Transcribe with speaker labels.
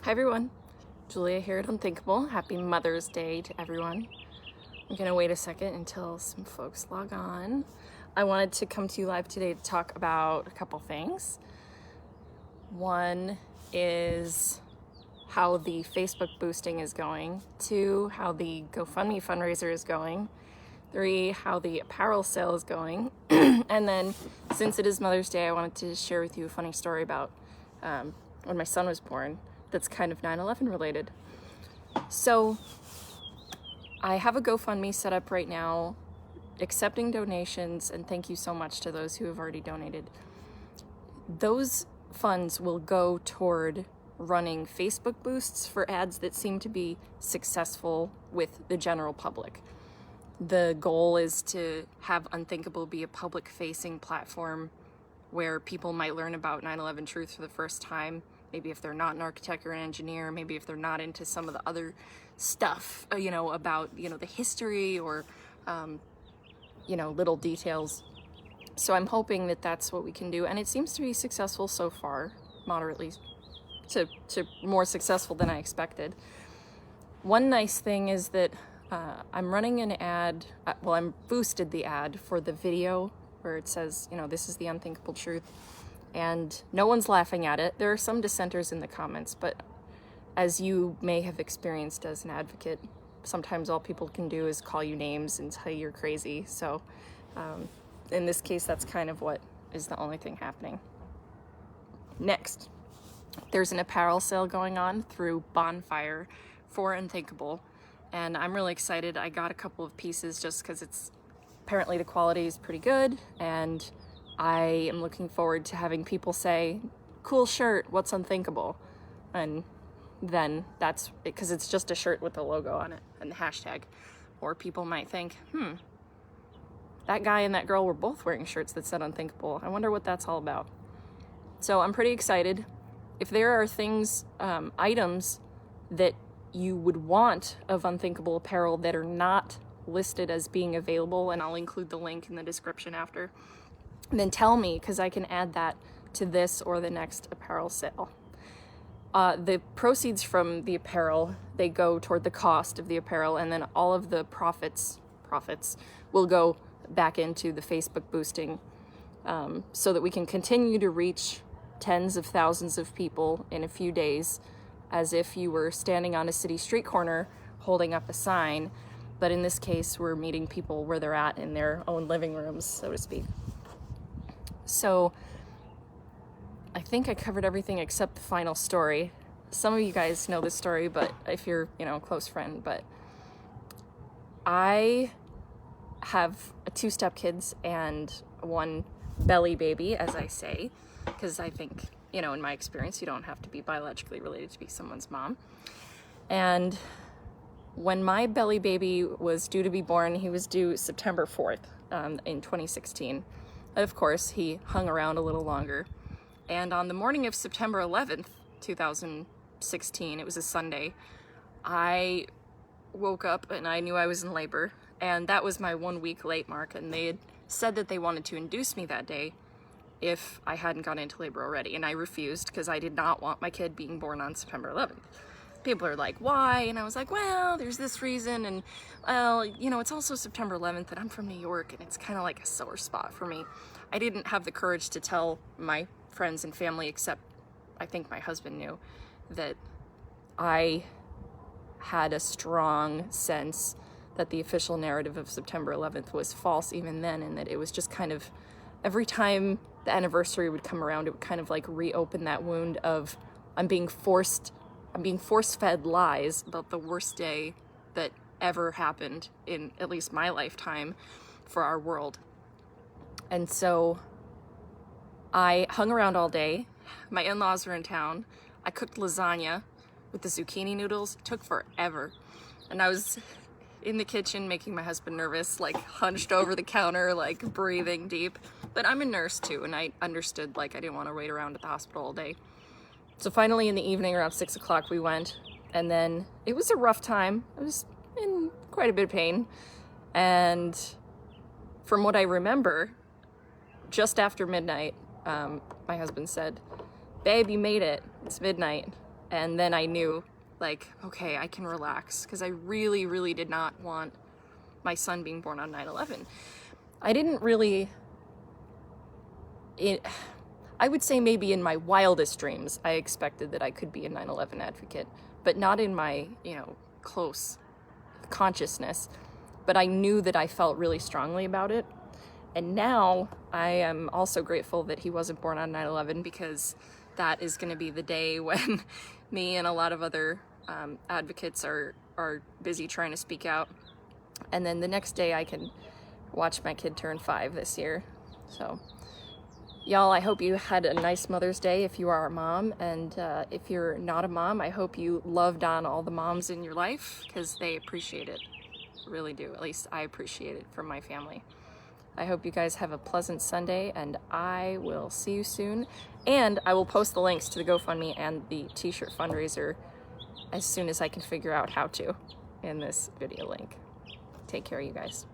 Speaker 1: Hi everyone, Julia here at Unthinkable. Happy Mother's Day to everyone. I'm gonna wait a second until some folks log on. I wanted to come to you live today to talk about a couple things. One is how the Facebook boosting is going. 2, how the GoFundMe fundraiser is going. 3, how the apparel sale is going. And then, since it is Mother's Day, I wanted to share with you a funny story about when my son was born that's kind of 9/11 related. So I have a GoFundMe set up right now, accepting donations, and thank you so much to those who have already donated. Those funds will go toward running Facebook boosts for ads that seem to be successful with the general public. The goal is to have Unthinkable be a public-facing platform where people might learn about 9/11 truth for the first time. Maybe if they're not an architect or an engineer, maybe if they're not into some of the other stuff, about, the history or, little details. So I'm hoping that that's what we can do. And it seems to be successful so far, moderately to more successful than I expected. One nice thing is that I'm running an ad, I'm boosted the ad for the video where it says, this is the unthinkable truth. And no one's laughing at it. There are some dissenters in the comments, but as you may have experienced as an advocate, sometimes all people can do is call you names and tell you you're crazy. So in this case, that's kind of what is the only thing happening. Next, there's an apparel sale going on through Bonfire for Unthinkable, and I'm really excited. I got a couple of pieces just because apparently the quality is pretty good, and I am looking forward to having people say, cool shirt, what's unthinkable? And then that's because it's just a shirt with the logo on it and the hashtag. Or people might think, that guy and that girl were both wearing shirts that said unthinkable. I wonder what that's all about. So I'm pretty excited. If there are things, items that you would want of Unthinkable apparel that are not listed as being available, and I'll include the link in the description after, then tell me, because I can add that to this or the next apparel sale. The proceeds from the apparel, they go toward the cost of the apparel, and then all of the profits will go back into the Facebook boosting, so that we can continue to reach tens of thousands of people in a few days, as if you were standing on a city street corner holding up a sign. But in this case, we're meeting people where they're at in their own living rooms, so to speak. So I think I covered everything except the final story. Some of you guys know this story, but if you're, a close friend, but I have 2 stepkids and 1 belly baby, as I say, because I think, in my experience, you don't have to be biologically related to be someone's mom. And when my belly baby was due to be born, he was due September 4th in 2016. Of course, he hung around a little longer. And on the morning of September 11th, 2016, it was a Sunday, I woke up and I knew I was in labor. And that was my 1 week late mark. And they had said that they wanted to induce me that day if I hadn't gone into labor already. And I refused because I did not want my kid being born on September 11th. People are like, why? And I was like, well, there's this reason. And, well, it's also September 11th and I'm from New York and it's kind of like a sore spot for me. I didn't have the courage to tell my friends and family, except I think my husband knew, that I had a strong sense that the official narrative of September 11th was false even then, and that it was just kind of, every time the anniversary would come around, it would kind of like reopen that wound of I'm being force-fed lies about the worst day that ever happened in at least my lifetime for our world. And so I hung around all day. My in-laws were in town. I cooked lasagna with the zucchini noodles. It took forever. And I was in the kitchen making my husband nervous, like hunched over the counter, like breathing deep. But I'm a nurse too, and I understood, I didn't want to wait around at the hospital all day. So finally in the evening, around 6 o'clock, we went, and then it was a rough time. I was in quite a bit of pain. And from what I remember, just after midnight, my husband said, babe, you made it. It's midnight. And then I knew, like, okay, I can relax, because I really, really did not want my son being born on 9/11. I didn't really, I would say maybe in my wildest dreams, I expected that I could be a 9/11 advocate, but not in my, close consciousness. But I knew that I felt really strongly about it. And now I am also grateful that he wasn't born on 9/11, because that is going to be the day when me and a lot of other advocates are busy trying to speak out. And then the next day I can watch my kid turn 5 this year. So y'all, I hope you had a nice Mother's Day if you are a mom. And if you're not a mom, I hope you loved on all the moms in your life, because they appreciate it. Really do. At least I appreciate it from my family. I hope you guys have a pleasant Sunday, and I will see you soon. And I will post the links to the GoFundMe and the t-shirt fundraiser as soon as I can figure out how to in this video link. Take care, you guys.